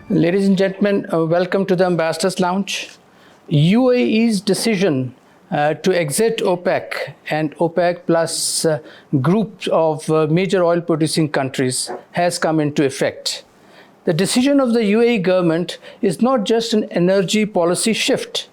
Ladies and gentlemen, welcome to the Ambassadors Lounge. UAE's decision to exit OPEC and OPEC plus group of major oil producing countries has come into effect. The decision of the UAE government is not just an energy policy shift.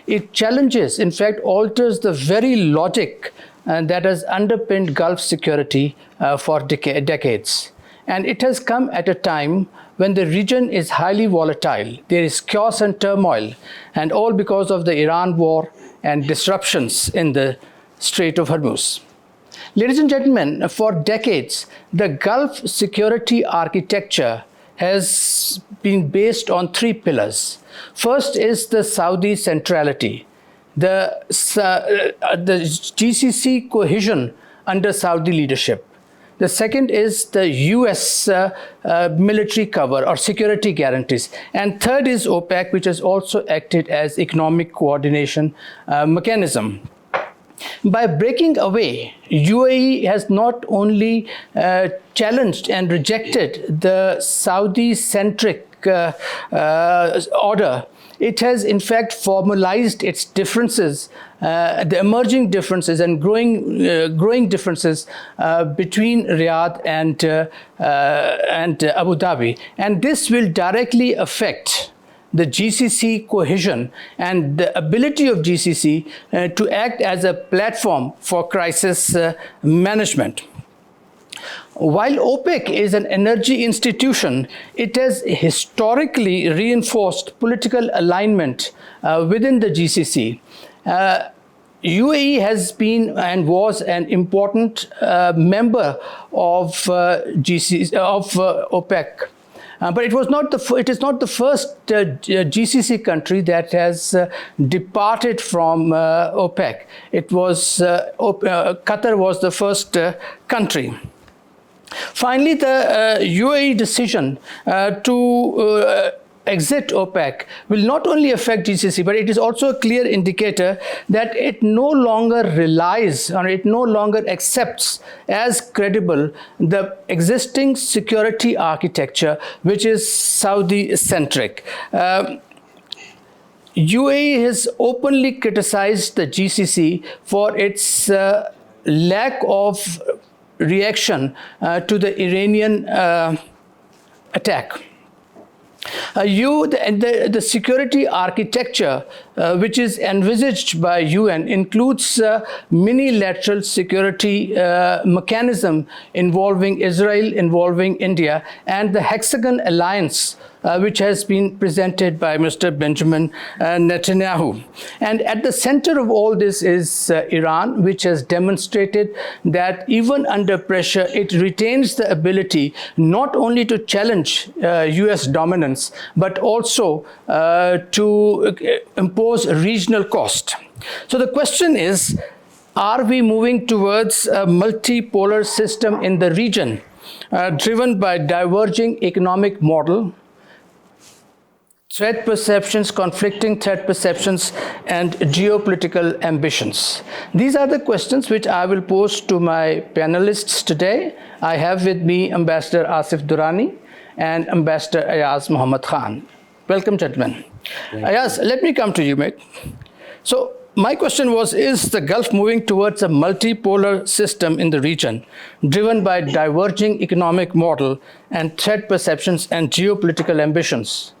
It challenges, in fact, alters the very logic that has underpinned Gulf security for decades. And it has come at a time when the region is highly volatile. There is chaos and turmoil, and all because of the Iran war and disruptions in the Strait of Hormuz. Ladies and gentlemen, for decades, the Gulf security architecture has been based on three pillars. First is the Saudi centrality, the GCC cohesion under Saudi leadership. The second is the US military cover or security guarantees. And third is OPEC, which has also acted as economic coordination mechanism. By breaking away, UAE has not only challenged and rejected the Saudi-centric order, it has in fact formalized its differences, the emerging differences and growing differences between Riyadh and Abu Dhabi. And this will directly affect the GCC cohesion and the ability of GCC to act as a platform for crisis management. While OPEC is an energy institution, it has historically reinforced political alignment within the GCC. UAE has been and was an important member of OPEC. But it is not the first GCC country that has departed from OPEC. Qatar was the first country. Finally, the UAE decision to exit OPEC will not only affect GCC, but it is also a clear indicator that it no longer relies or it no longer accepts as credible the existing security architecture, which is Saudi-centric. UAE has openly criticized the GCC for its lack of reaction to the Iranian attack. The security architecture which is envisaged by UN includes minilateral security mechanism involving Israel, involving India, and the Hexagon Alliance, which has been presented by Mr. Benjamin Netanyahu. And at the center of all this is Iran, which has demonstrated that even under pressure, it retains the ability not only to challenge US dominance, but also to impose regional cost. So the question is, are we moving towards a multipolar system in the region, driven by diverging economic model, threat perceptions, conflicting threat perceptions, and geopolitical ambitions? These are the questions which I will pose to my panelists today. I have with me Ambassador Asif Durrani and Ambassador Ayaz Mohammad Khan. Welcome, gentlemen. Ayaz, let me come to you, mate. So my question was, is the Gulf moving towards a multipolar system in the region, driven by diverging economic model and threat perceptions and geopolitical ambitions?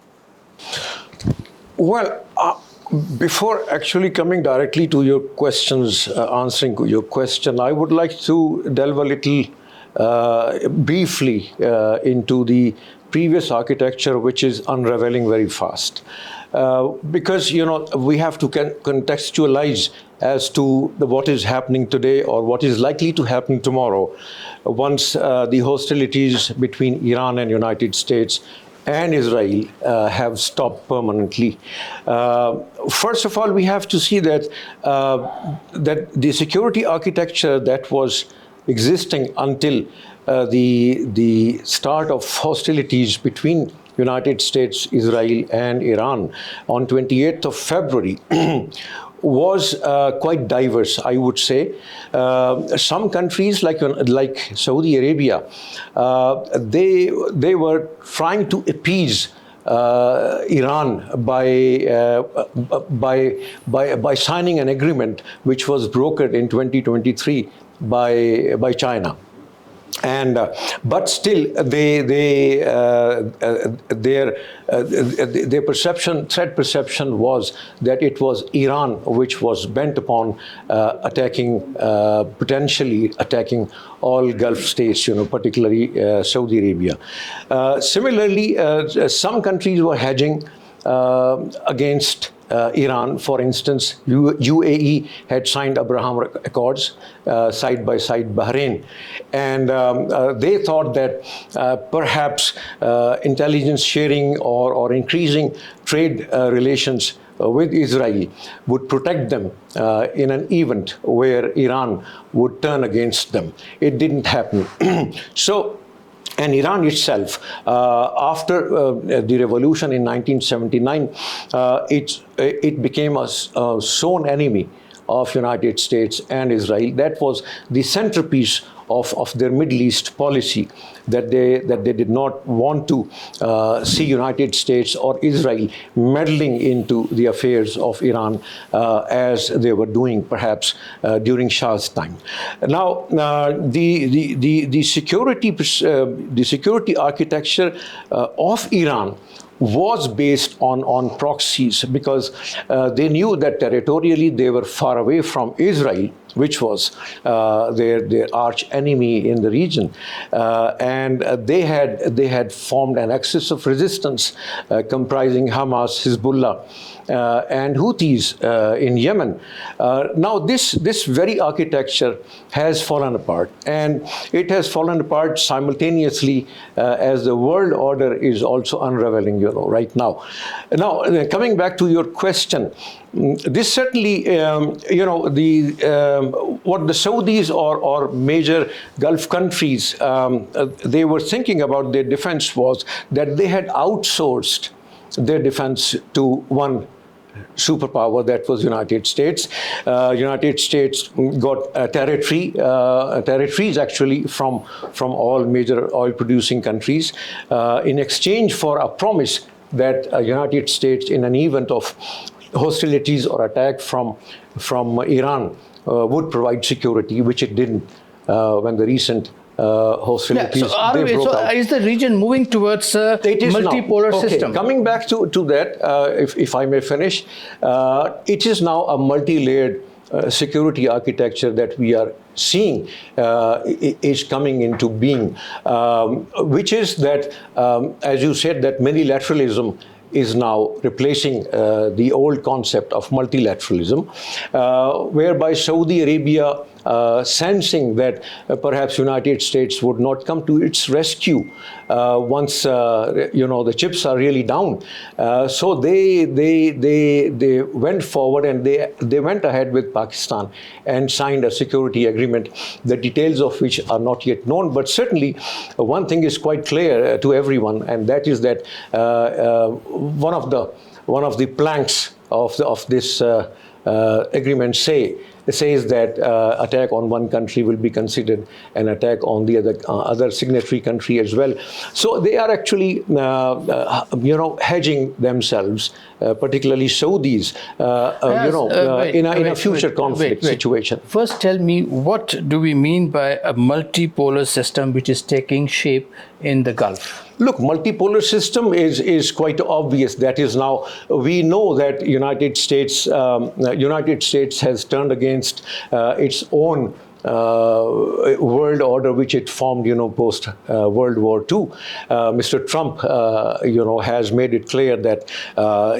Well, before actually coming directly to your questions, answering your question, I would like to delve a little briefly into the previous architecture, which is unraveling very fast. Because, we have to contextualize as to what is happening today or what is likely to happen tomorrow once the hostilities between Iran and United States and Israel have stopped permanently. First of all, we have to see that that the security architecture that was existing until the start of hostilities between United States, Israel, and Iran on 28th of February was quite diverse, I would say. Some countries like Saudi Arabia, they were trying to appease Iran by signing an agreement which was brokered in 2023 by China. And but still, their threat perception was that it was Iran which was bent upon potentially attacking all Gulf states, particularly Saudi Arabia. Similarly, some countries were hedging against Iran. For instance, UAE had signed Abraham Accords side by side Bahrain, and they thought that perhaps intelligence sharing or increasing trade relations with Israel would protect them in an event where Iran would turn against them. It didn't happen. And Iran itself, after the revolution in 1979, it became a sworn enemy of United States and Israel. That was the centerpiece of their Middle East policy, that they did not want to see United States or Israel meddling into the affairs of Iran as they were doing perhaps during Shah's time. Now, the security architecture of Iran was based on proxies, because they knew that territorially they were far away from Israel, which was their arch enemy in the region, and they had formed an axis of resistance comprising Hamas, Hezbollah, and Houthis in Yemen. Now this very architecture has fallen apart, and it has fallen apart simultaneously as the world order is also unraveling, right now. Now, coming back to your question, this certainly, what the Saudis or major Gulf countries, they were thinking about their defense was that they had outsourced their defense to one superpower, that was United States. United States got territories actually from all major oil-producing countries in exchange for a promise that United States, in an event of hostilities or attack from Iran, would provide security, which it didn't when the recent hostilities they broke out. Is the region moving towards a multipolar system? Coming back to that, if I may finish, it is now a multi-layered security architecture that we are seeing is coming into being, which is that, as you said, that multilateralism is now replacing the old concept of multilateralism, whereby Saudi Arabia, sensing that perhaps United States would not come to its rescue once the chips are really down, so they went forward and they went ahead with Pakistan and signed a security agreement, the details of which are not yet known. But certainly, one thing is quite clear to everyone, and that is that one of the planks of this agreement says that attack on one country will be considered an attack on the other signatory country as well. So they are actually, hedging themselves, particularly Saudis, in a future conflict situation. First, tell me, what do we mean by a multipolar system which is taking shape in the Gulf? Look, multipolar system is quite obvious. That is, now we know that United States has turned against its own world order, which it formed, post World War II. Mr. Trump, has made it clear that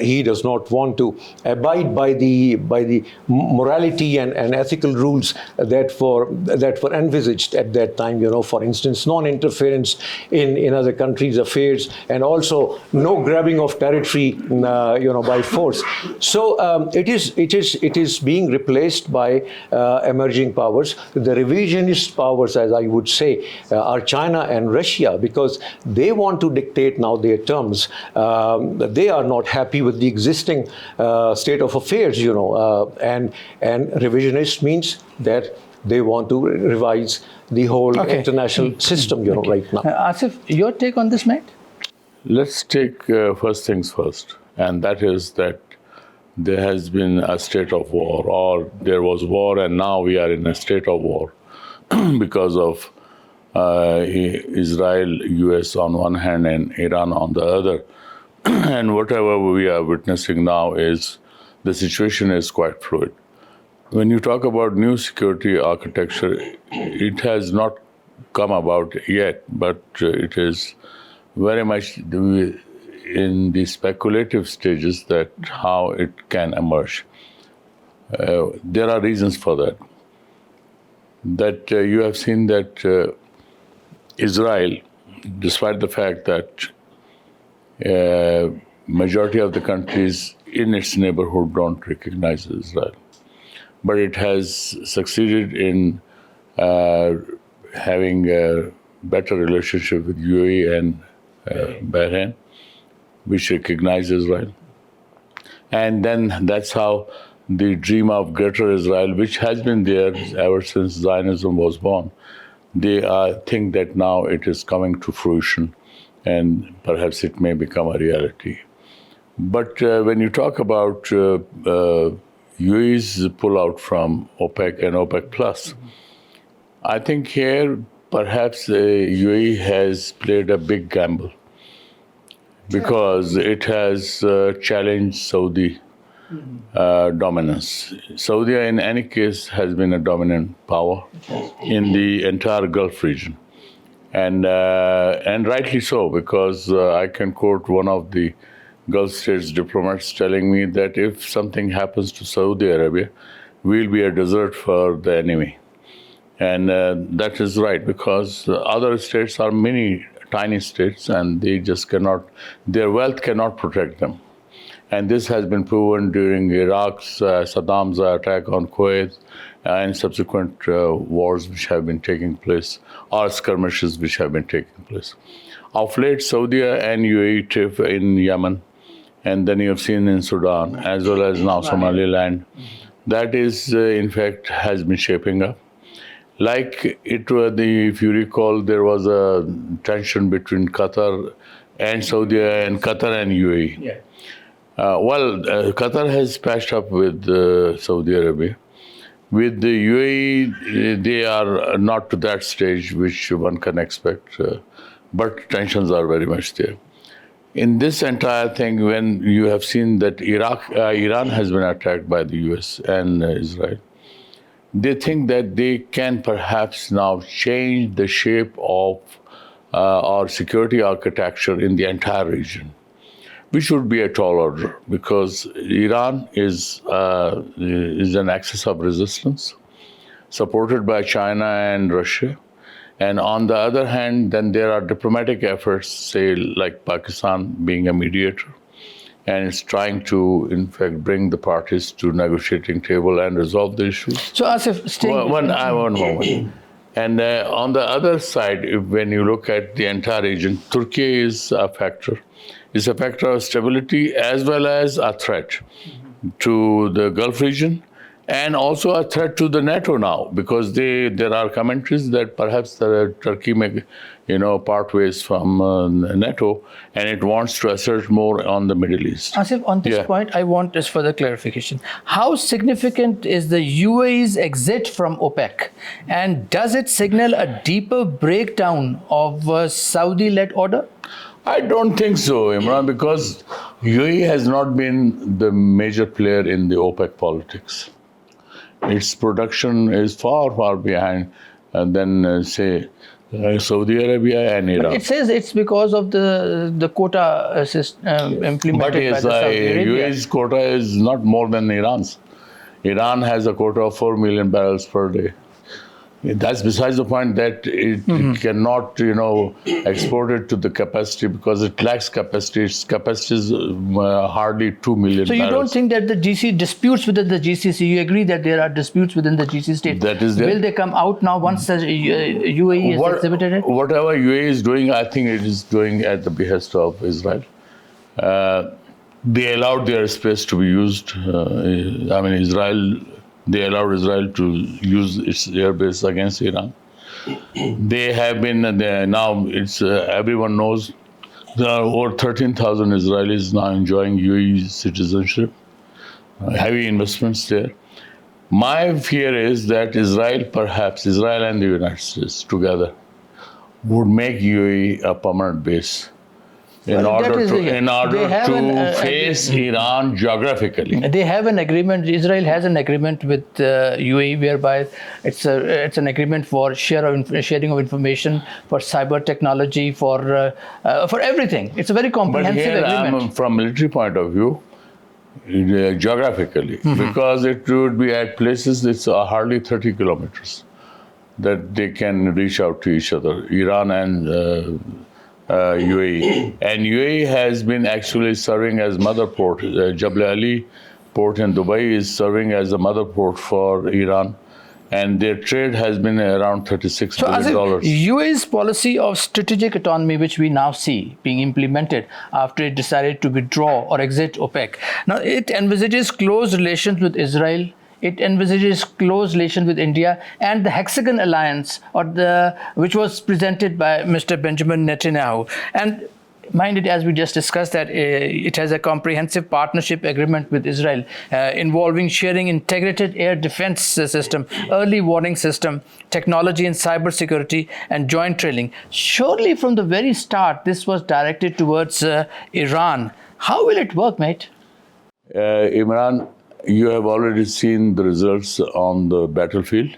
he does not want to abide by the morality and ethical rules that were envisaged at that time. For instance, non-interference in other countries' affairs, and also no grabbing of territory, by force. So it is being replaced by emerging powers. The revisionist powers, as I would say, are China and Russia, because they want to dictate now their terms. They are not happy with the existing state of affairs, and revisionist means that they want to revise the whole international system, right now. Asif, your take on this, mate? Let's take first things first, and that is that there has been a state of war, or there was war, and now we are in a state of war because of Israel, US on one hand, and Iran on the other. And whatever we are witnessing now is the situation is quite fluid. When you talk about new security architecture, it has not come about yet, but it is very much in the speculative stages that how it can emerge. There are reasons for that. That you have seen that Israel, despite the fact that majority of the countries in its neighborhood don't recognize Israel, but it has succeeded in having a better relationship with UAE and Bahrain, which recognize Israel. And then that's how the dream of Greater Israel, which has been there ever since Zionism was born, they think that now it is coming to fruition and perhaps it may become a reality. But when you talk about UAE's pullout from OPEC and OPEC Plus, I think here perhaps UAE has played a big gamble because it has challenged Saudi dominance. Saudi, in any case, has been a dominant power in the entire Gulf region. And rightly so, because I can quote one of the Gulf states diplomats telling me that if something happens to Saudi Arabia, we'll be a desert for the enemy. And that is right, because other states are many tiny states and they just cannot, their wealth cannot protect them. And this has been proven during Iraq's, Saddam's attack on Kuwait and subsequent wars which have been taking place, or skirmishes which have been taking place. Of late, Saudi and UAE trip in Yemen, and then you have seen in Sudan, as well as now Somaliland. That is, in fact, has been shaping up. Like it was if you recall, there was a tension between Qatar and Saudi and Qatar and UAE. Yeah. Qatar has patched up with Saudi Arabia. With the UAE, they are not to that stage which one can expect, but tensions are very much there. In this entire thing, when you have seen that Iran has been attacked by the US and Israel, they think that they can perhaps now change the shape of our security architecture in the entire region, which would be a tall order, because Iran is an axis of resistance supported by China and Russia. And on the other hand, then there are diplomatic efforts, say like Pakistan being a mediator, and it's trying to, in fact, bring the parties to negotiating table and resolve the issues. So Asif, stay. One moment. And on the other side, when you look at the entire region, Turkey is a factor. It's a factor of stability as well as a threat to the Gulf region, and also a threat to the NATO now, because there are commentaries that perhaps Turkey may, part ways from NATO, and it wants to assert more on the Middle East. Asif, on this point, I want just further clarification. How significant is the UAE's exit from OPEC? And does it signal a deeper breakdown of Saudi-led order? I don't think so, Imran, because UAE has not been the major player in the OPEC politics. Its production is far, far behind than, say, Saudi Arabia and Iran. But it says it's because of the quota system implemented But yes, by the Saudi Arabia. UAE's quota is not more than Iran's. Iran has a quota of 4 million barrels per day. That's besides the point that it cannot, export it to the capacity because it lacks capacity. Its capacity is hardly 2 million So you barrels. don't think that the GC disputes within the GCC, you agree that there are disputes within the GCC states? That is there. Will they come out now once the UAE has exhibited it? Whatever UAE is doing, I think it is doing at the behest of Israel. They allowed their space to be used. They allowed Israel to use its airbase against Iran. They have been now. It's everyone knows There are over 13,000 Israelis now enjoying UAE citizenship, heavy investments there. My fear is that Israel and the United States together would make UAE a permanent base in order to face Iran geographically. They have an agreement. Israel has an agreement with UAE whereby it's an agreement for sharing of information, for cyber technology, for everything. It's a very But comprehensive here, agreement. from military point of view, geographically, because it would be at places that's hardly 30 kilometers that they can reach out to each other, Iran and UAE. And UAE has been actually serving as mother port. Jebel Ali port in Dubai is serving as a mother port for Iran. And their trade has been around $36 billion. UAE's policy of strategic autonomy, which we now see being implemented after it decided to withdraw or exit OPEC. Now, it envisages close relations with Israel. It envisages close relations with India and the Hexagon Alliance, which was presented by Mr. Benjamin Netanyahu. And mind it, as we just discussed, that it has a comprehensive partnership agreement with Israel involving sharing integrated air defense system, early warning system, technology and cybersecurity, and joint training. Surely from the very start, this was directed towards Iran. How will it work, mate? Imran, you have already seen the results on the battlefield.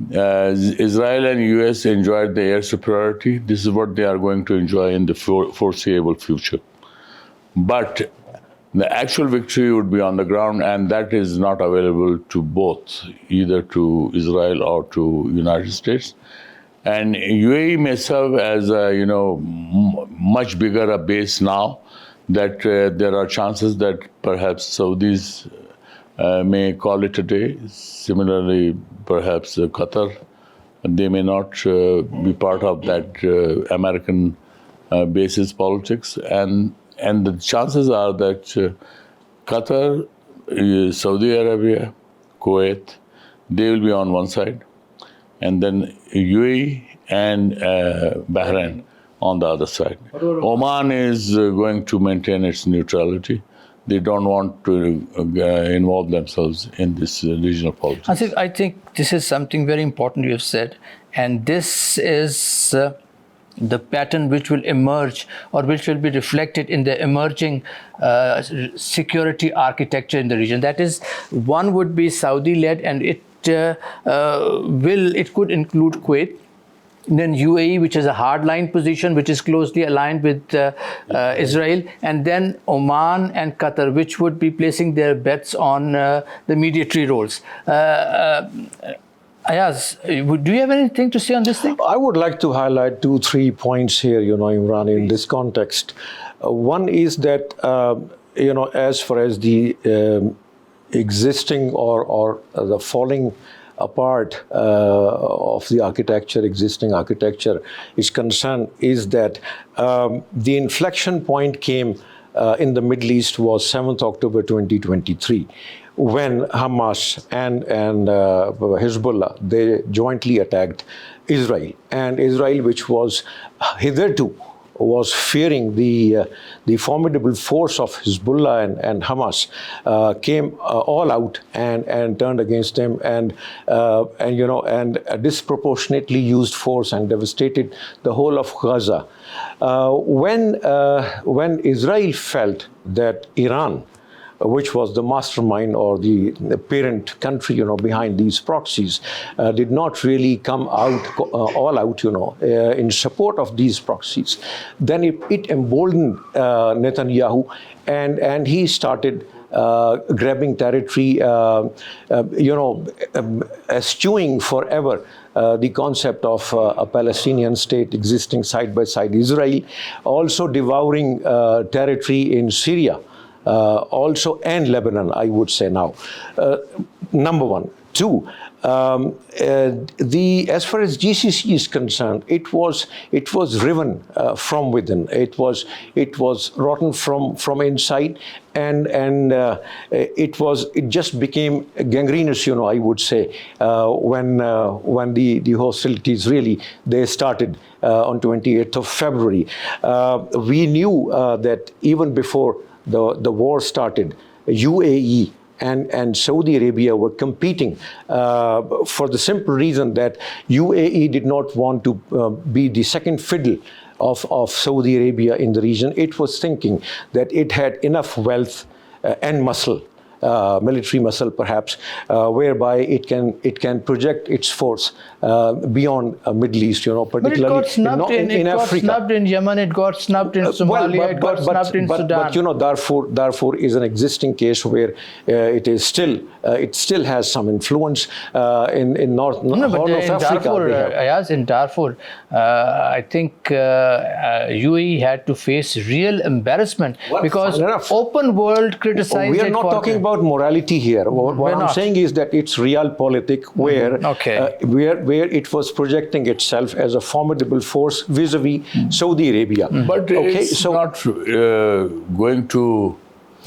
Israel and US enjoyed the air superiority. This is what they are going to enjoy in the foreseeable future. But the actual victory would be on the ground, and that is not available to both, either to Israel or to United States. And UAE may serve as a much bigger a base now, that there are chances that perhaps Saudis may call it a day. Similarly, perhaps Qatar, they may not be part of that American basis politics. And the chances are that Qatar, Saudi Arabia, Kuwait, they will be on one side, and then UAE and Bahrain on the other side. Oman is going to maintain its neutrality. They don't want to involve themselves in this regional politics. Asif, I think this is something very important you have said, and this is the pattern which will emerge or which will be reflected in the emerging security architecture in the region. That is, one would be Saudi-led, and it could include Kuwait. Then UAE, which is a hardline position, which is closely aligned with Israel, and then Oman and Qatar, which would be placing their bets on the mediatory roles. Ayaz, do you have anything to say on this thing? I would like to highlight 2-3 points here, Imran, in this context. One is that, as far as the existing or the falling apart of the existing architecture is concerned, is that the inflection point came in the Middle East was 7th October 2023, when Hamas and Hezbollah, they jointly attacked Israel. And Israel, which was hitherto was fearing the formidable force of Hezbollah and Hamas, came all out and turned against them, and disproportionately used force and devastated the whole of Gaza. When Israel felt that Iran, which was the mastermind or the parent country, behind these proxies, did not really come out all out, in support of these proxies, then it emboldened Netanyahu, and he started grabbing territory, eschewing forever the concept of a Palestinian state existing side by side Israel, also devouring territory in Syria. Also, and Lebanon, I would say now. Number one. Two, as far as GCC is concerned, it was riven from within. It was rotten from inside, and it just became gangrenous. I would say when the hostilities really they started on 28th of February. We knew that even before the war started, UAE and Saudi Arabia were competing for the simple reason that UAE did not want to be the second fiddle of Saudi Arabia in the region. It was thinking that it had enough wealth and muscle, military muscle perhaps, whereby it can project its force beyond Middle East, particularly but it got snubbed in Africa. It got snubbed in Yemen, it got snubbed in Somalia, it got snubbed in Sudan. But Darfur is an existing case where it still has some influence in Horn of Africa. Ayaz, in Darfur, I think UAE had to face real embarrassment because open world criticized we are it not for talking about morality here. What I'm not. saying is that it's realpolitik where where it was projecting itself as a formidable force vis-a-vis Saudi Arabia. But it's not going to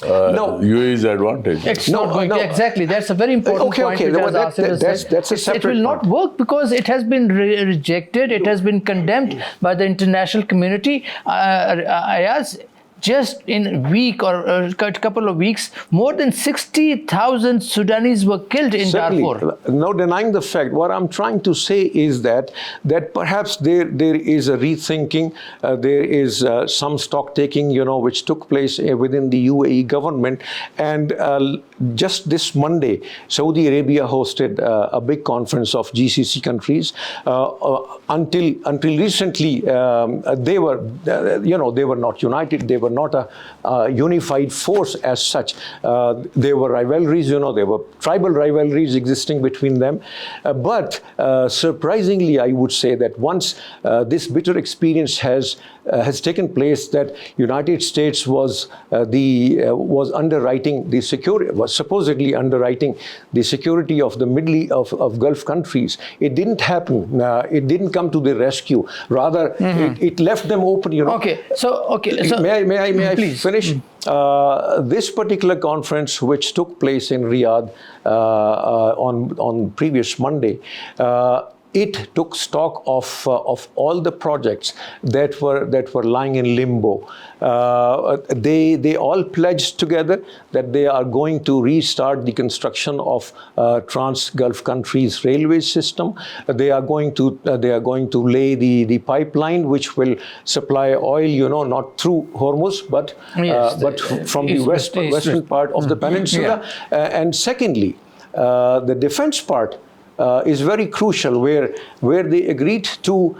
UAE's advantage. It's not going to, exactly. That's a very important point. That's a separate It will not point. work because it has been rejected. It has been condemned by the international community. Ayaz, just in a week or a couple of weeks, more than 60,000 Sudanese were killed in Darfur. No denying the fact. What I'm trying to say is that perhaps there is a rethinking, there is some stock taking, which took place within the UAE government. And just this Monday, Saudi Arabia hosted a big conference of GCC countries. Until recently, they were not united. They were not a unified force as such. There were rivalries, there were tribal rivalries existing between them. But surprisingly, I would say that once this bitter experience has taken place, that United States was underwriting the security, was supposedly underwriting the security of the of Gulf countries. It didn't happen. It didn't come to the rescue. Rather, it left them open. So May I please finish? This particular conference, which took place in Riyadh on previous Monday, it took stock of all the projects that were lying in limbo. They all pledged together that they are going to restart the construction of Trans-Gulf countries railway system. They are going to lay the pipeline which will supply oil, not through Hormuz, but from the western part of the peninsula. And secondly, the defense part is very crucial, where they agreed to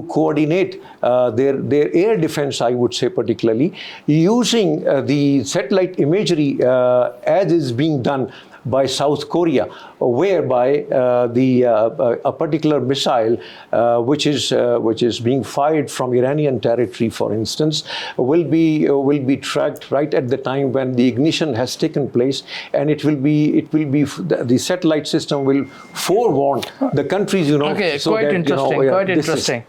coordinate their air defense, I would say particularly, using the satellite imagery as is being done by South Korea, whereby a particular missile, which is being fired from Iranian territory, for instance, will be tracked right at the time when the ignition has taken place, and the satellite system will forewarn the countries, Okay, so quite interesting.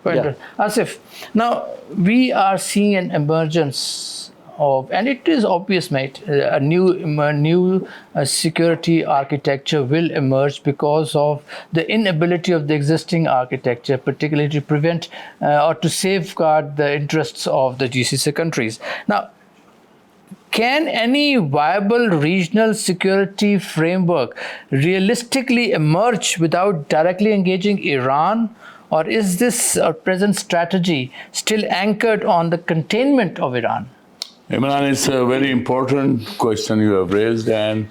Asif, now we are seeing an emergence of, and it is obvious, mate, a new security architecture will emerge because of the inability of the existing architecture, particularly to prevent or to safeguard the interests of the GCC countries. Now, can any viable regional security framework realistically emerge without directly engaging Iran? Or is this present strategy still anchored on the containment of Iran? Imran, it's a very important question you have raised, and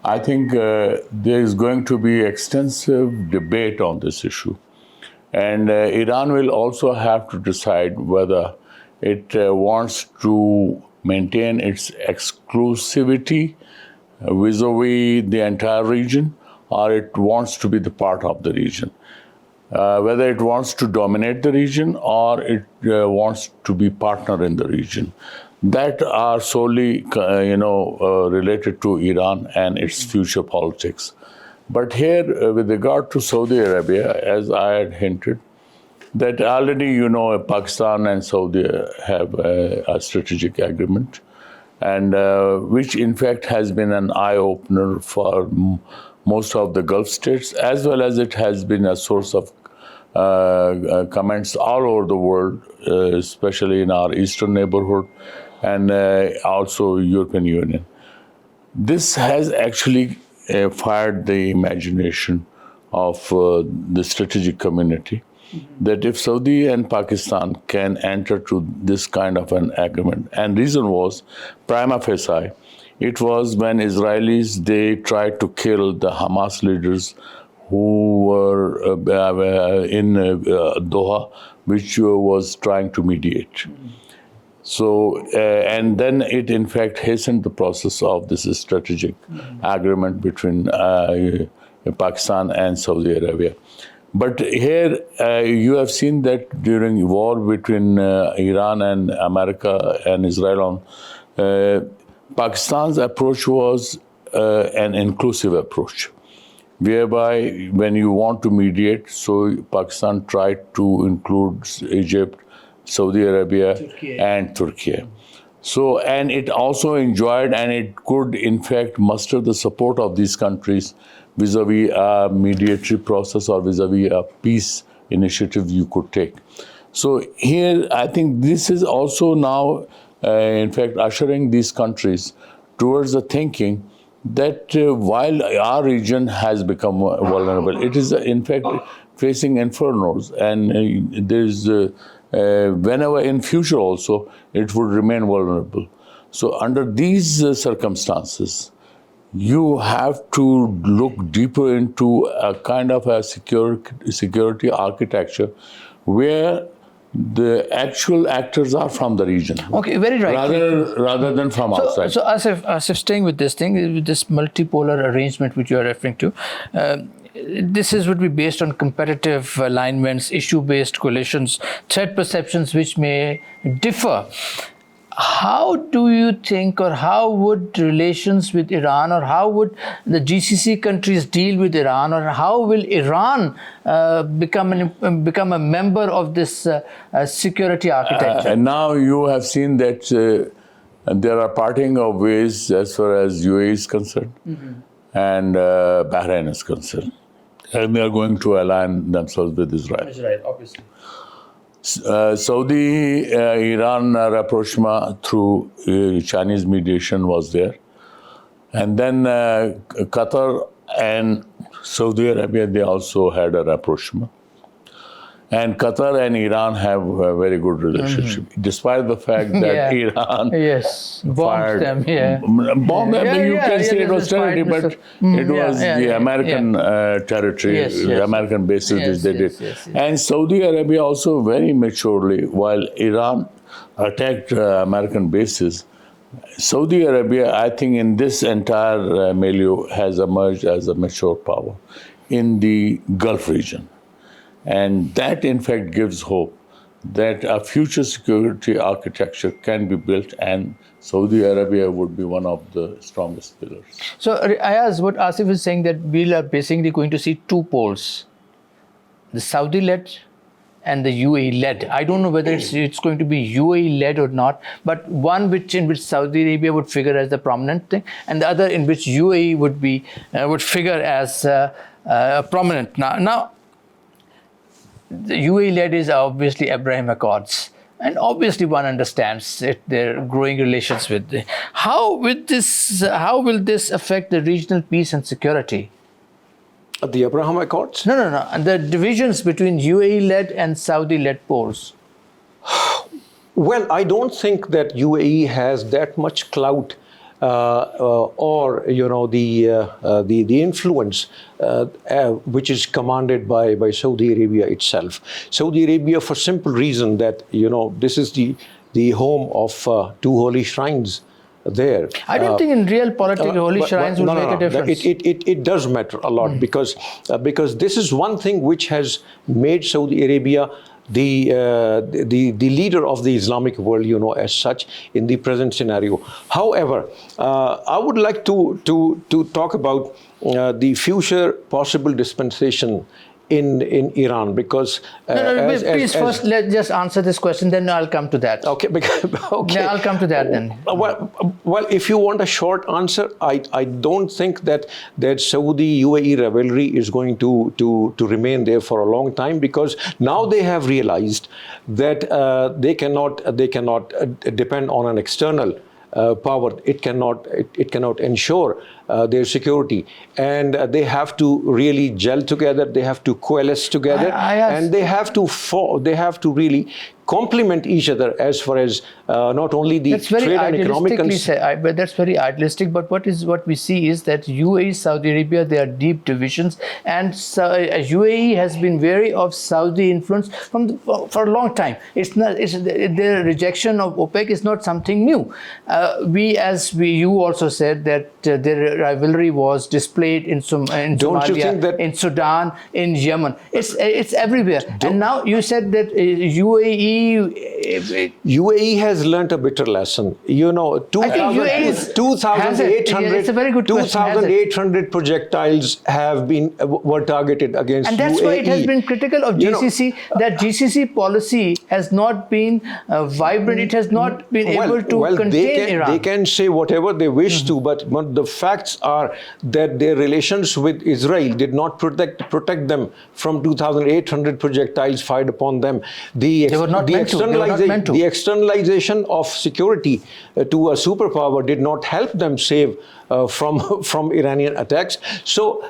I think there is going to be extensive debate on this issue. And Iran will also have to decide whether it wants to maintain its exclusivity vis-a-vis the entire region, or it wants to be the part of the region. Whether it wants to dominate the region or it wants to be partner in the region. That are solely, related to Iran and its future politics. But here, with regard to Saudi Arabia, as I had hinted, that already, Pakistan and Saudi have a strategic agreement, and which in fact has been an eye-opener for most of the Gulf states, as well as it has been a source of comments all over the world, especially in our eastern neighborhood and also European Union. This has actually fired the imagination of the strategic community, that if Saudi and Pakistan can enter to this kind of an agreement, and reason was, prima facie, it was when Israelis, they tried to kill the Hamas leaders who were in Doha, which was trying to mediate. So, and then it in fact hastened the process of this strategic agreement between Pakistan and Saudi Arabia. But here you have seen that during war between Iran and America and Israel, Pakistan's approach was an inclusive approach, whereby when you want to mediate, so Pakistan tried to include Egypt, Saudi Arabia, and Turkey. So, and it also enjoyed, and it could in fact muster the support of these countries vis-a-vis a mediatory process or vis-a-vis a peace initiative you could take. So here, I think this is also now, in fact, ushering these countries towards the thinking that while our region has become vulnerable, it is in fact facing infernos, and there's whenever in future also it would remain vulnerable. So under these circumstances, you have to look deeper into a kind of a security architecture where the actual actors are from the region. Okay, very right. Rather than from outside. So Asif, staying with this thing, with this multipolar arrangement which you are referring to, this would be based on competitive alignments, issue-based coalitions, threat perceptions which may differ. How do you think, or how would relations with Iran, or how would the GCC countries deal with Iran, or how will Iran become a member of this security architecture? And now you have seen that there are parting of ways as far as UAE is concerned, and Bahrain is concerned. And they are going to align themselves with Israel. Israel, obviously. Saudi-Iran rapprochement through Chinese mediation was there. And then Qatar and Saudi Arabia, they also had a rapprochement. And Qatar and Iran have a very good relationship, despite the fact that Iran bombed them. Bombed them, you can say it was territory, but it was the American territory, American bases which they did. And Saudi Arabia also very maturely, while Iran attacked American bases, Saudi Arabia, I think in this entire milieu, has emerged as a mature power in the Gulf region. And that, in fact, gives hope that a future security architecture can be built, and Saudi Arabia would be one of the strongest pillars. So, Ayaz, what Asif is saying, that we are basically going to see two poles, the Saudi-led and the UAE-led. I don't know whether it's going to be UAE-led or not, but one in which Saudi Arabia would figure as the prominent thing, and the other in which UAE would figure as prominent. Now, the UAE-led is obviously Abraham Accords, and obviously one understands their growing relations with. How will this affect the regional peace and security? The Abraham Accords? No. The divisions between UAE-led and Saudi-led poles. Well, I don't think that UAE has that much clout or the influence which is commanded by Saudi Arabia itself. Saudi Arabia, for simple reason that this is the home of two holy shrines there. I don't think in real politics holy shrines would make a difference. It does matter a lot because this is one thing which has made Saudi Arabia the leader of the Islamic world, as such in the present scenario. However, I would like to talk about the future possible dispensation in Iran, because please first let's just answer this question, then I'll come to that. Okay, okay. Yeah, I'll come to that then. Well, if you want a short answer, I don't think that Saudi UAE rivalry is going to remain there for a long time, because now they have realized that they cannot depend on an external power. It cannot ensure their security, and they have to really gel together. They have to coalesce together, and they have to really complement each other as far as not only the trade and economic. But that's very idealistic. But what we see is that UAE, Saudi Arabia, there are deep divisions, and UAE has been wary of Saudi influence for a long time. Their rejection of OPEC is not something new. You also said that their rivalry was displayed in Somalia, in Sudan, in Yemen. It's everywhere. And now you said that UAE has learnt a bitter lesson. 2,800 projectiles were targeted against UAE. And that's why it has been critical of GCC, that GCC policy has not been vibrant. It has not been able to contain Iran. They can say whatever they wish to, but the facts are that their relations with Israel did not protect them from 2,800 projectiles fired upon them. The externalization of security to a superpower did not help them save from Iranian attacks. So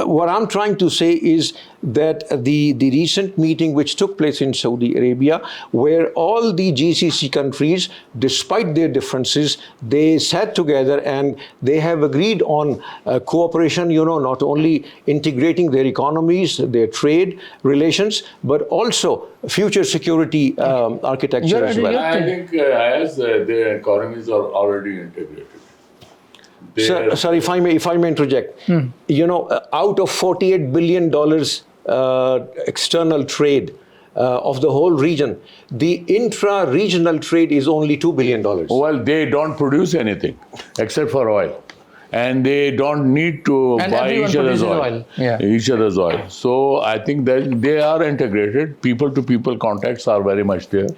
what I'm trying to say is that the recent meeting which took place in Saudi Arabia, where all the GCC countries, despite their differences, they sat together and they have agreed on cooperation, not only integrating their economies, their trade relations, but also future security architecture as well. I think their economies are already integrated. Sorry, if I may interject. Out of $48 billion external trade of the whole region, the intra-regional trade is only $2 billion. Well, they don't produce anything except for oil. And they don't need to buy each other's oil. Each other's oil. So I think that they are integrated. People-to-people contacts are very much there.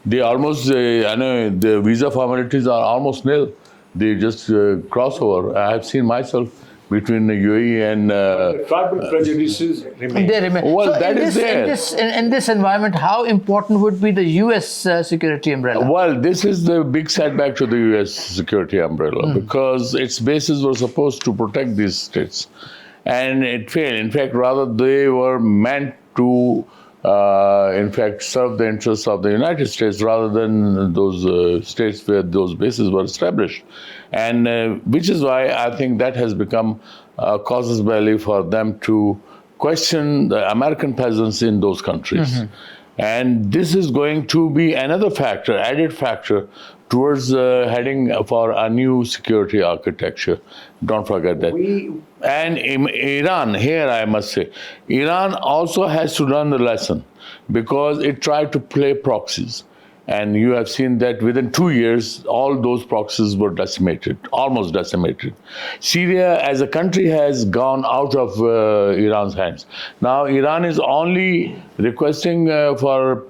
They almost, the visa formalities are almost nil. They just cross over. I have seen myself between the UAE and tribal prejudices remain. They remain. Well, so that is there. In this environment, how important would be the U.S. security umbrella? Well, this is the big setback to the U.S. security umbrella because its bases were supposed to protect these states, and it failed. In fact, rather they were meant to, serve the interests of the United States rather than those states where those bases were established. And which is why I think that has become a casus belli for them to question the American presence in those countries. And this is going to be another factor, added factor, towards heading for a new security architecture. Don't forget that. And in Iran, here I must say, Iran also has to learn the lesson because it tried to play proxies. And you have seen that within 2 years, all those proxies were decimated, almost decimated. Syria as a country has gone out of Iran's hands. Now Iran is only requesting for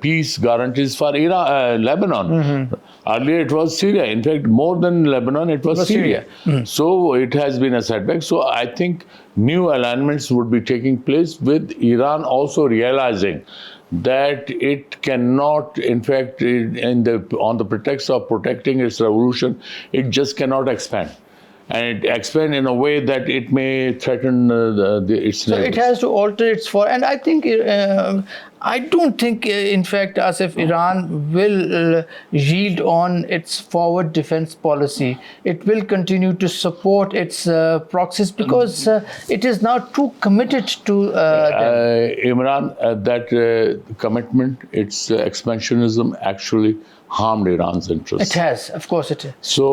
peace guarantees for Lebanon. Earlier it was Syria. In fact, more than Lebanon, it was Syria. So it has been a setback. So I think new alignments would be taking place with Iran also realizing that it cannot, in fact, on the pretext of protecting its revolution, it just cannot expand. And it expand in a way that it may threaten its neighbors. So it has to alter its form. And I think, I don't think, in fact, Asif, Iran will yield on its forward defense policy. It will continue to support its proxies because it is now too committed to them. Imran, that commitment, its expansionism actually harmed Iran's interests. It has, of course, it has. So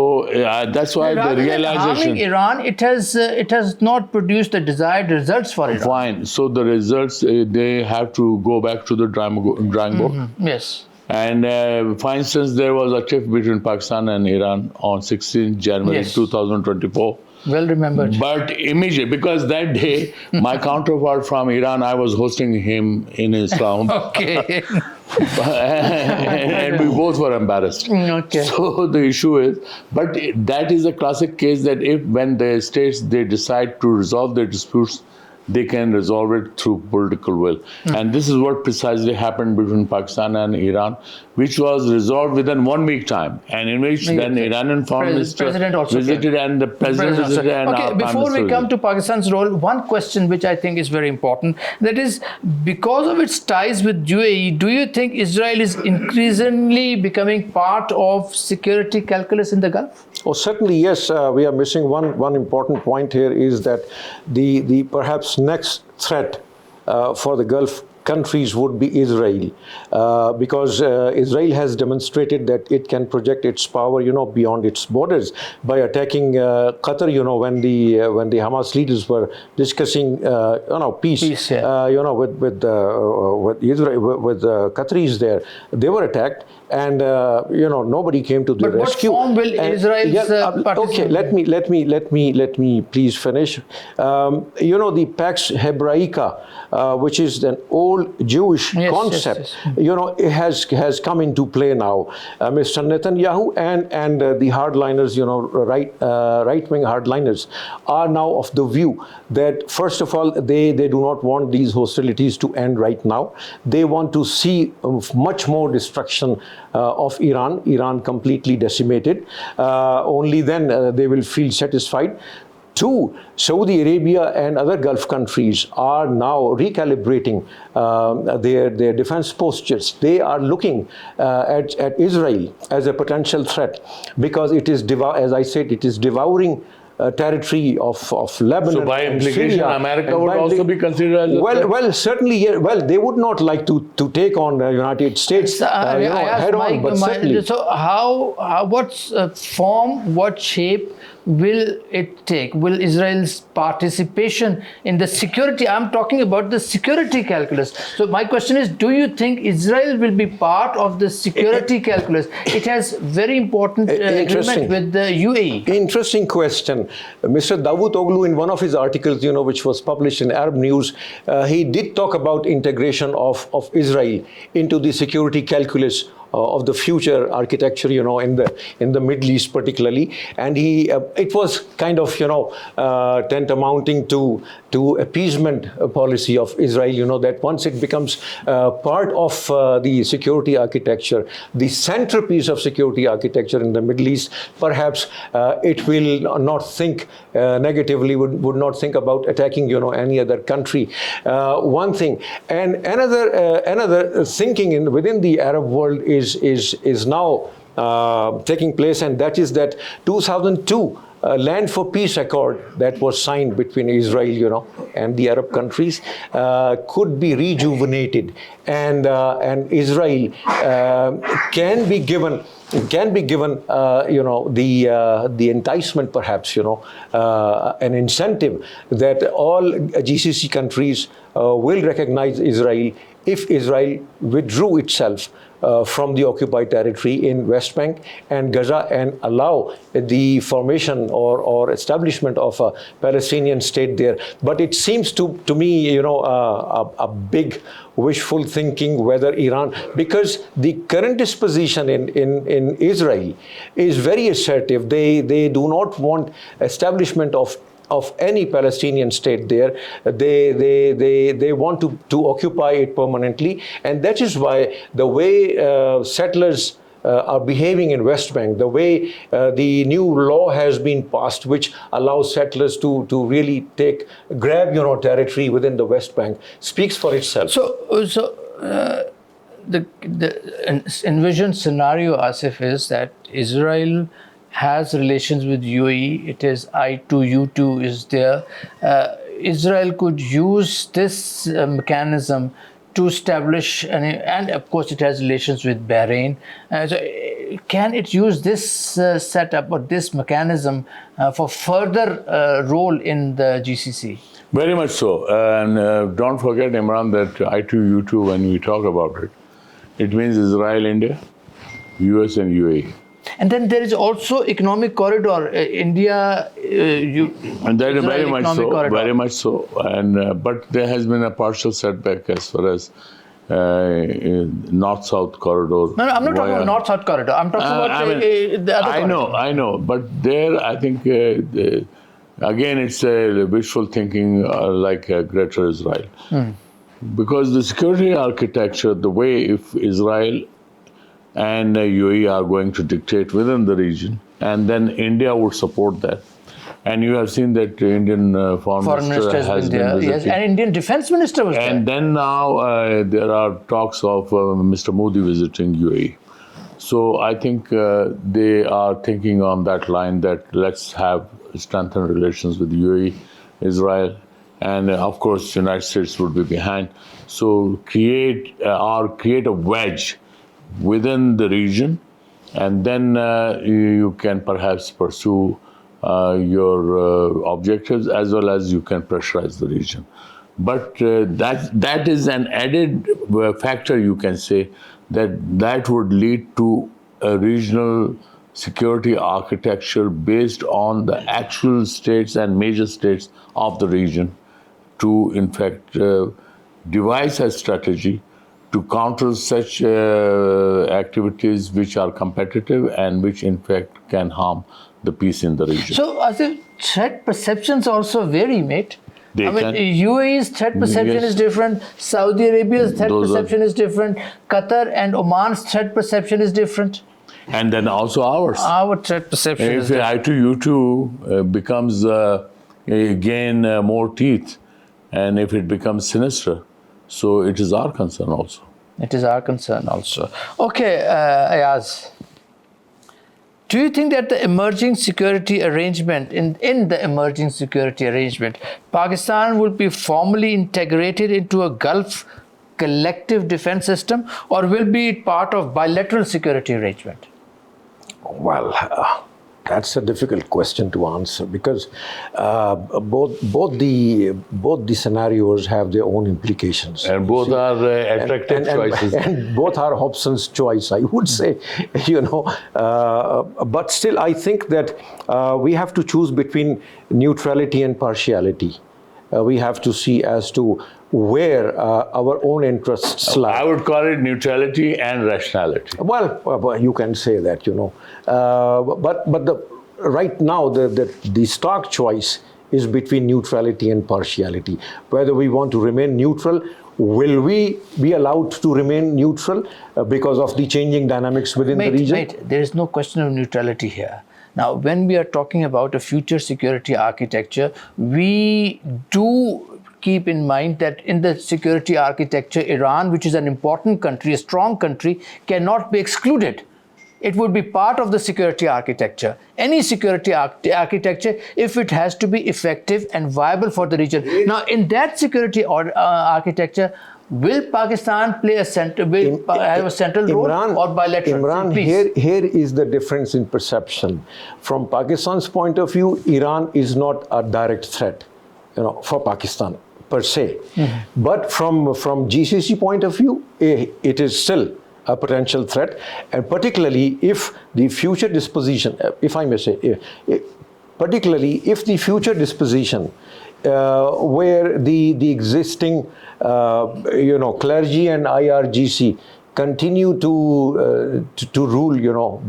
that's why the Rather than realization. harming Iran, it has not produced the desired results for Iran. Fine. So the results, they have to go back to the drawing board. Yes. And for instance, there was a tiff between Pakistan and Iran on 16th January Yes. 2024. Well remembered. But immediately, because that day, my counterpart from Iran, I was hosting him in Islam. Okay. And we both were embarrassed. Okay. So the issue is, but that is a classic case that if when the states, they decide to resolve their disputes, they can resolve it through political will. And this is what precisely happened between Pakistan and Iran, which was resolved within 1 week time, and in which then Iranian foreign minister President also visited and the president visited and our Okay, prime before minister we come visited. to Pakistan's role, one question which I think is very important, that is, because of its ties with UAE, do you think Israel is increasingly becoming part of security calculus in the Gulf? Oh, certainly, yes. We are missing one important point here is that the perhaps next threat for the Gulf countries would be Israel, because Israel has demonstrated that it can project its power, beyond its borders by attacking Qatar. When the Hamas leaders were discussing, peace, yeah. with Israel, with Qataris there, they were attacked, and nobody came to the But what rescue. form will And- Israel's Okay, participation? let me please finish. The Pax Hebraica, which is an old Jewish Yes, concept, yes. it has come into play now. Mr. Netanyahu and the hardliners, right-wing hardliners, are now of the view that first of all they do not want these hostilities to end right now. They want to see much more destruction of Iran completely decimated. Only then they will feel satisfied. Two, Saudi Arabia and other Gulf countries are now recalibrating their defense postures. They are looking at Israel as a potential threat because it is, as I said, it is devouring territory of Lebanon. So by and implication, Syria, America and would by also be considered as a threat? well, certainly, yeah. Well, they would not like to take on the United States I asked head on, but certainly. so what form, what shape will it take? Will Israel's participation in the security, I'm talking about the security calculus. So my question is, do you think Israel will be part of the security calculus? It has very important agreement with the UAE. Interesting question. Mr. Davutoglu, in one of his articles, which was published in Arab News, he did talk about integration of Israel into the security calculus of the future architecture, in the Middle East particularly, and it was kind of tantamounting to appeasement policy of Israel, that once it becomes part of the security architecture, the centerpiece of security architecture in the Middle East, perhaps it will not think negatively, would not think about attacking any other country. One thing, and another thinking within the Arab world is now taking place, and that is that 2002 Land for Peace Accord that was signed between Israel, and the Arab countries could be rejuvenated, and Israel can be given the enticement, perhaps, an incentive that all GCC countries will recognize Israel if Israel withdrew itself from the occupied territory in West Bank and Gaza and allow the formation or establishment of a Palestinian state there. But it seems to me, a big wishful thinking whether Iran, because the current disposition in Israel is very assertive. They do not want establishment of any Palestinian state there. They want to occupy it permanently, and that is why the way settlers are behaving in West Bank, the way the new law has been passed, which allows settlers to really grab territory within the West Bank, speaks for itself. The envisioned scenario, Asif, is that Israel has relations with UAE. It is I2U2 is there. Israel could use this mechanism to establish, and of course it has relations with Bahrain. So can it use this setup or this mechanism for further role in the GCC? Very much so. And don't forget, Imran, that I2U2, when we talk about it, it means Israel, India, US, and UAE. And then there is also economic corridor, India, And that is Israel very much economic so, corridor. very much so. And but there has been a partial setback as far as north-south corridor. No, I'm not talking about north-south corridor. I'm talking about the other corridor. I know. But there, I think, again, it's a wishful thinking like Greater Israel. Because the security architecture, the way if Israel and UAE are going to dictate within the region, and then India would support that. And you have seen that Indian foreign minister has has been there, been yes, visiting. and Indian defense minister was And there. then now there are talks of Mr. Modi visiting UAE. So I think they are thinking on that line that let's have strengthened relations with UAE, Israel, and of course United States would be behind. So create a wedge within the region, and then you can perhaps pursue your objectives as well as you can pressurize the region. But that is an added factor, you can say, that would lead to a regional security architecture based on the actual states and major states of the region to, in fact, devise a strategy to counter such activities which are competitive and which, in fact, can harm the peace in the region. So I think threat perceptions also vary, mate. They I mean, can. UAE's threat perception Yes. is different. Saudi Arabia's threat Those are- perception is different. Qatar and Oman's threat perception is different. And then also ours. Our threat perception is If different. I2U2 becomes gain more teeth, and if it becomes sinister, so it is our concern also. It is our concern also. Okay, Ayaz. Do you think that the emerging security arrangement, in the emerging security arrangement, Pakistan will be formally integrated into a Gulf collective defense system, or will be part of bilateral security arrangement? Well, that's a difficult question to answer because both the scenarios have their own implications. And both are attractive choices. And both are Hobson's choice, I would say, But still, I think that we have to choose between neutrality and partiality. We have to see as to where our own interests lie. I would call it neutrality and rationality. Well, you can say that, but right now the stark choice is between neutrality and partiality. Whether we want to remain neutral, will we be allowed to remain neutral because of the changing dynamics within the region? Mate, there is no question of neutrality here. Now, when we are talking about a future security architecture, we do keep in mind that in the security architecture, Iran, which is an important country, a strong country, cannot be excluded. It would be part of the security architecture. Any security architecture, if it has to be effective and viable for the region. Now, in that security architecture, will Pakistan play a have a central role or bilateral? Imran, Please. here is the difference in perception. From Pakistan's point of view, Iran is not a direct threat, for Pakistan per se. But from GCC point of view, it is still a potential threat, and particularly if the future disposition, if I may say, particularly if the future disposition where the existing clergy and IRGC continue to rule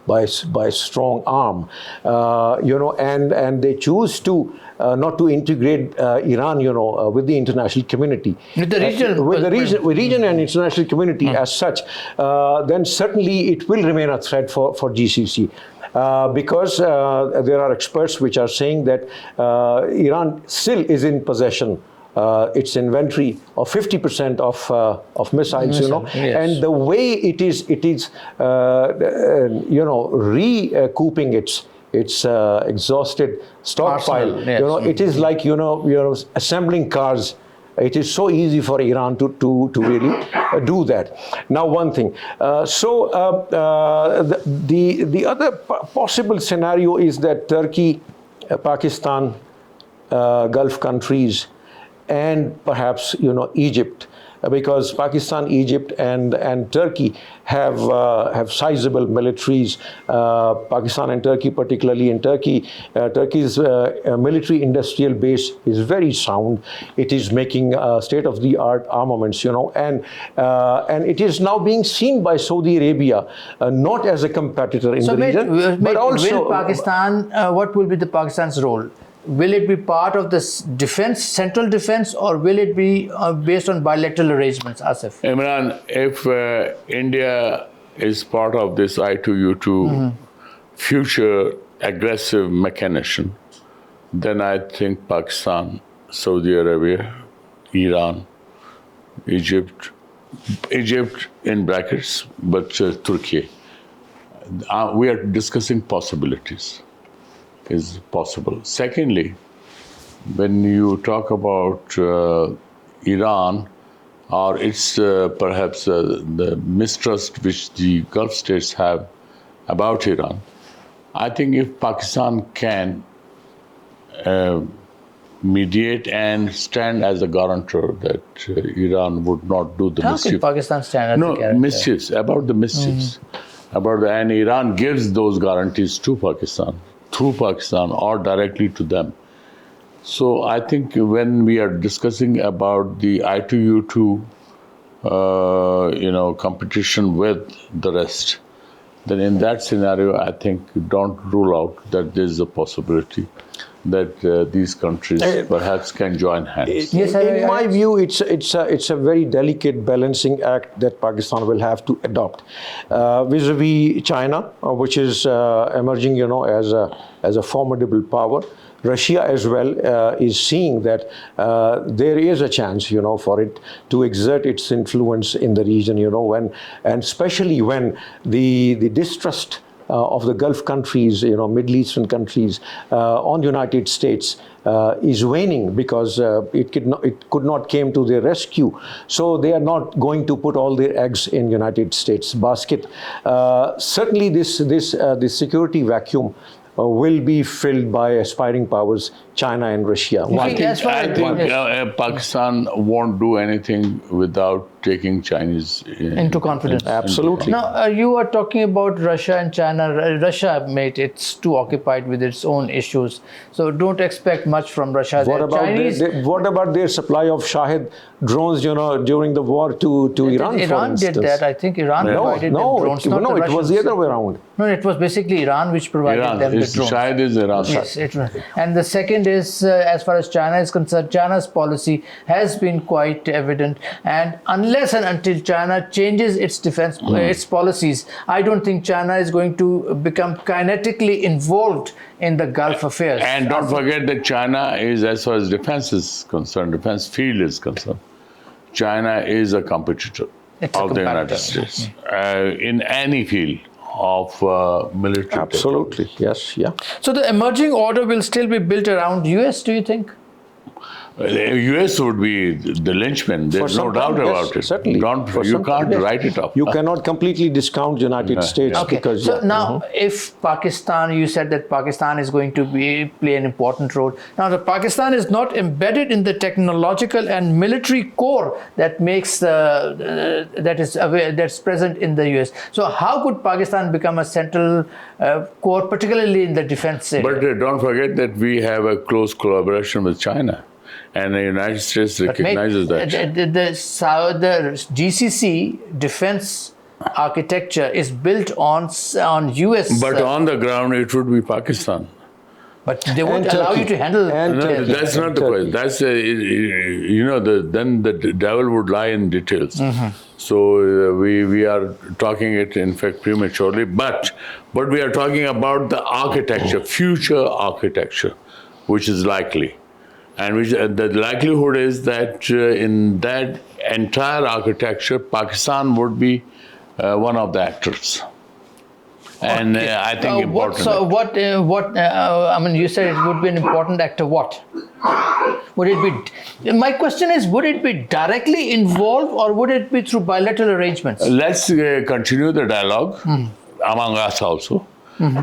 by strong arm, and they choose to not to integrate Iran with the international community, With the region. with region and international community as such, then certainly it will remain a threat for GCC. Because there are experts which are saying that Iran still is in possession its inventory of 50% of missiles, Yes. and the way it is recouping its exhausted stockpile. Arsenal, yes. It is like assembling cars it is so easy for Iran to really do that. Now, one thing. The other possible scenario is that Turkey, Pakistan, Gulf countries, and perhaps Egypt, because Pakistan, Egypt, and Turkey have sizable militaries. Pakistan and Turkey, particularly in Turkey, Turkey's military industrial base is very sound. It is making state-of-the-art armaments, and it is now being seen by Saudi Arabia not as a competitor in the region, but also. Will Pakistan? What will be the Pakistan's role? Will it be part of this defense, central defense, or will it be based on bilateral arrangements, Asif? Imran, if India is part of this I2U2 future aggressive mechanism, then I think Pakistan, Saudi Arabia, Iran, Egypt in brackets, but Turkey. We are discussing possibilities. Is possible. Secondly, when you talk about Iran, or it's perhaps the mistrust which the Gulf states have about Iran, I think if Pakistan can mediate and stand as a guarantor that Iran would not do the How mischief. can Pakistan stand as a No, character? mischiefs, about the mischiefs. And Iran gives those guarantees to Pakistan, through Pakistan or directly to them. So I think when we are discussing about the I2U2, competition with the rest, then in that scenario, I think don't rule out that there is a possibility that these countries perhaps can join hands. In my view, it's a very delicate balancing act that Pakistan will have to adopt vis-a-vis China, which is emerging, as a formidable power. Russia as well is seeing that there is a chance, for it to exert its influence in the region, and especially when the distrust of the Gulf countries, Middle Eastern countries, on United States is waning because it could not came to their rescue. So they are not going to put all their eggs in United States basket. Certainly, this security vacuum will be filled by aspiring powers, China and Russia. I think Pakistan won't do anything without taking Chinese into confidence. Absolutely. Now, you are talking about Russia and China. Russia, mate, it's too occupied with its own issues. So don't expect much from Russia. What about their supply of Shahed drones, during the war to Iran, Iran did that. I think Iran provided them drones. No, it was the other way around. No, it was basically Iran which provided them the drones. Shahed is Iran. Yes, and the second is, as far as China is concerned, China's policy has been quite evident. And unless and until China changes its defense, its policies, I don't think China is going to become kinetically involved in the Gulf affairs. And don't forget that China is, as far as defense is concerned, defense field is concerned, China is a competitor of the United States in any field of military. Absolutely, yes, yeah. So the emerging order will still be built around US, do you think? The US would be the linchpin. There's no doubt about it. Certainly. You can't write it off. You cannot completely discount United States. Okay. Because, so now, if Pakistan, you said that Pakistan is going to play an important role. Now, the Pakistan is not embedded in the technological and military core that makes that's present in the US. So, how could Pakistan become a central core, particularly in the defense area? But don't forget that we have a close collaboration with China. And the United States recognizes that. The GCC defense architecture is built on US. But on the ground, it would be Pakistan. But they won't allow you to handle. No, that's not the question. That's then the devil would lie in details. So we are talking it, in fact, prematurely. But we are talking about the architecture, future architecture, which is likely. And the likelihood is that in that entire architecture, Pakistan would be one of the actors. And I think important. I mean, you said it would be an important actor. What would it be? My question is, would it be directly involved, or would it be through bilateral arrangements? Let's continue the dialogue among us also,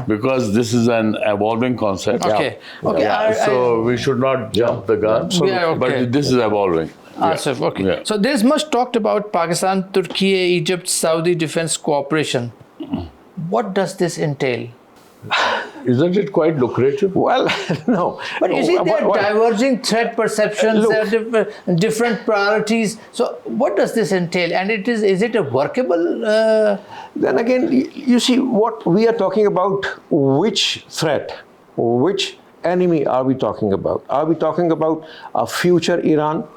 because this is an evolving concept. Okay. Okay. Yeah. So we should not jump the gun. Yeah, okay. But this is evolving. Asif, okay. Yeah. So there's much talked about Pakistan, Turkey, Egypt, Saudi defense cooperation. What does this entail? Isn't it quite lucrative? Well, no. But you see, there are diverging threat perceptions, there are different priorities. So what does this entail? And is it a workable? Then again, you see what we are talking about, which threat, which enemy are we talking about? Are we talking about a future Iran?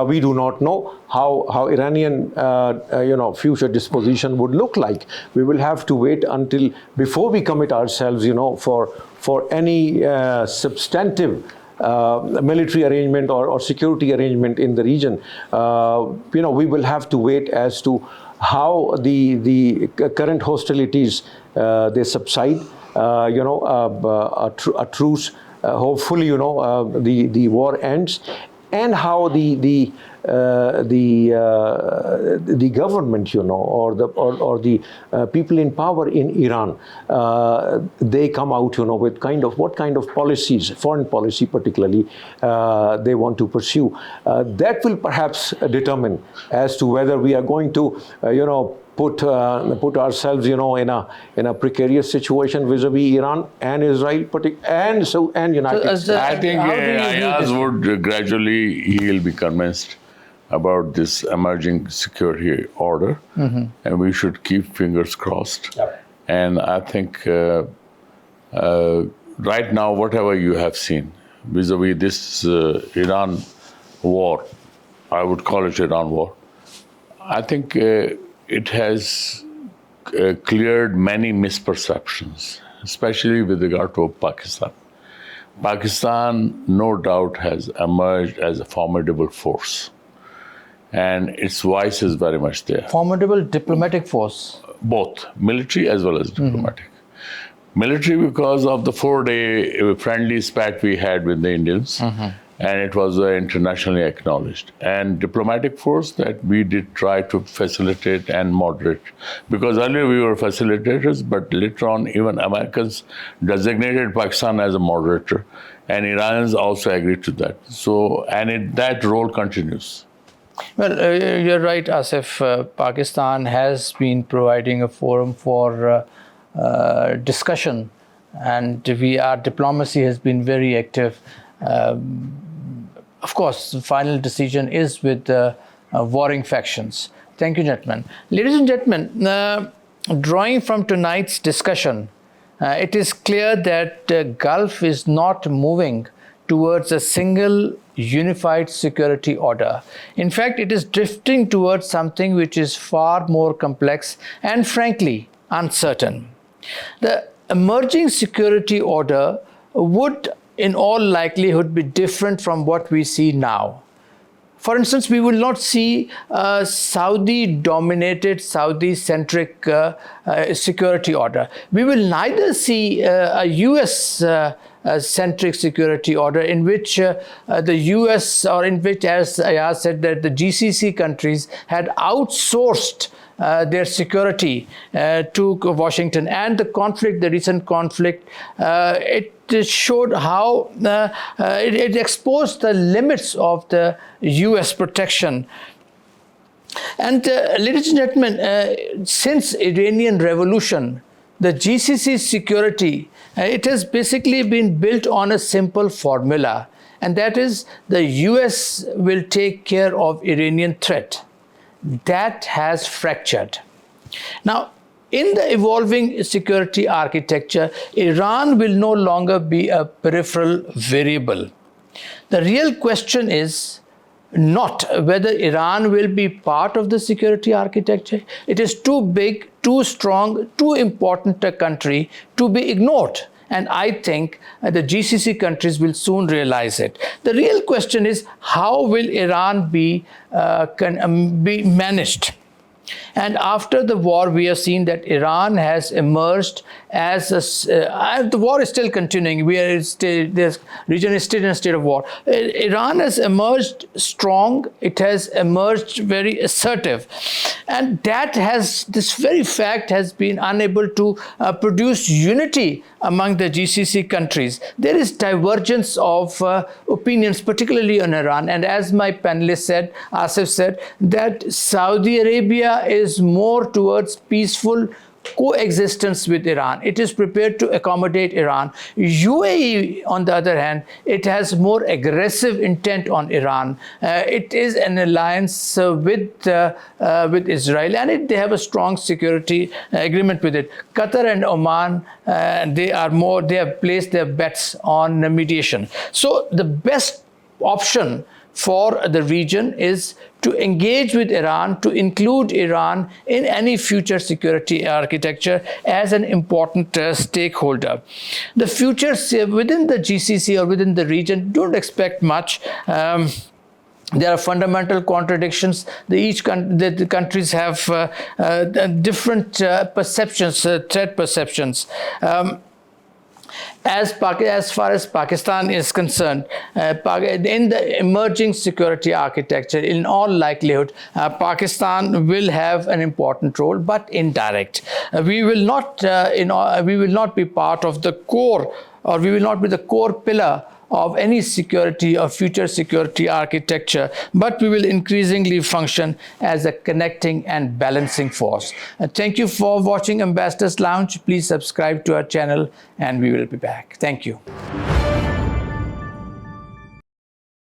We do not know how Iranian future disposition would look like. We will have to wait until before we commit ourselves, for any substantive military arrangement or security arrangement in the region. We will have to wait as to how the current hostilities they subside. A truce. Hopefully, the war ends. And how the government, or the people in power in Iran, they come out, with what kind of policies, foreign policy particularly, they want to pursue. That will perhaps determine as to whether we are going to, put ourselves, in a precarious situation vis-a-vis Iran and Israel, and United States. I think Ayaz would gradually, he'll be convinced about this emerging security order, and we should keep fingers crossed. Yep. And I think right now, whatever you have seen vis-a-vis this Iran war, I would call it Iran war, I think it has cleared many misperceptions, especially with regard to Pakistan. Pakistan, no doubt, has emerged as a formidable force, and its voice is very much there. Formidable diplomatic force. Both military as well as diplomatic. Military because of the 4-day friendly spat we had with the Indians, and it was internationally acknowledged. And diplomatic force that we did try to facilitate and moderate. Because earlier we were facilitators, but later on even Americans designated Pakistan as a moderator, and Iranians also agreed to that. So, and that role continues. Well, you're right, Asif. Pakistan has been providing a forum for discussion, and our diplomacy has been very active. Of course, the final decision is with the warring factions. Thank you, gentlemen. Ladies and gentlemen, drawing from tonight's discussion, it is clear that the Gulf is not moving towards a single unified security order. In fact, it is drifting towards something which is far more complex and, frankly, uncertain. The emerging security order would, in all likelihood, be different from what we see now. For instance, we will not see a Saudi-dominated, Saudi-centric security order. We will neither see a US-centric security order in which the US, or in which, as Ayaz said, that the GCC countries had outsourced their security to Washington. And the recent conflict, it showed how it exposed the limits of the US protection. And ladies and gentlemen, since Iranian Revolution, the GCC security, it has basically been built on a simple formula, and that is the US will take care of Iranian threat. That has fractured. Now, in the evolving security architecture, Iran will no longer be a peripheral variable. The real question is not whether Iran will be part of the security architecture. It is too big, too strong, too important a country to be ignored. And I think the GCC countries will soon realize it. The real question is, how will Iran be managed? And after the war, we have seen that Iran has emerged as the war is still continuing. This region is still in a state of war. Iran has emerged strong. It has emerged very assertive, and this very fact has been unable to produce unity among the GCC countries. There is divergence of opinions, particularly on Iran. And as my panelist said, Asif said, that Saudi Arabia is more towards peaceful coexistence with Iran. It is prepared to accommodate Iran. UAE, on the other hand, it has more aggressive intent on Iran. It is an alliance with Israel, and they have a strong security agreement with it. Qatar and Oman, they have placed their bets on mediation. So the best option for the region is to engage with Iran, to include Iran in any future security architecture as an important stakeholder. The future within the GCC or within the region, don't expect much. There are fundamental contradictions. The countries have different perceptions, threat perceptions. As far as Pakistan is concerned, in the emerging security architecture, in all likelihood, Pakistan will have an important role, but indirect. We will not be part of the core, or we will not be the core pillar of any security or future security architecture, but we will increasingly function as a connecting and balancing force. Thank you for watching Ambassadors Lounge. Please subscribe to our channel, and we will be back. Thank you.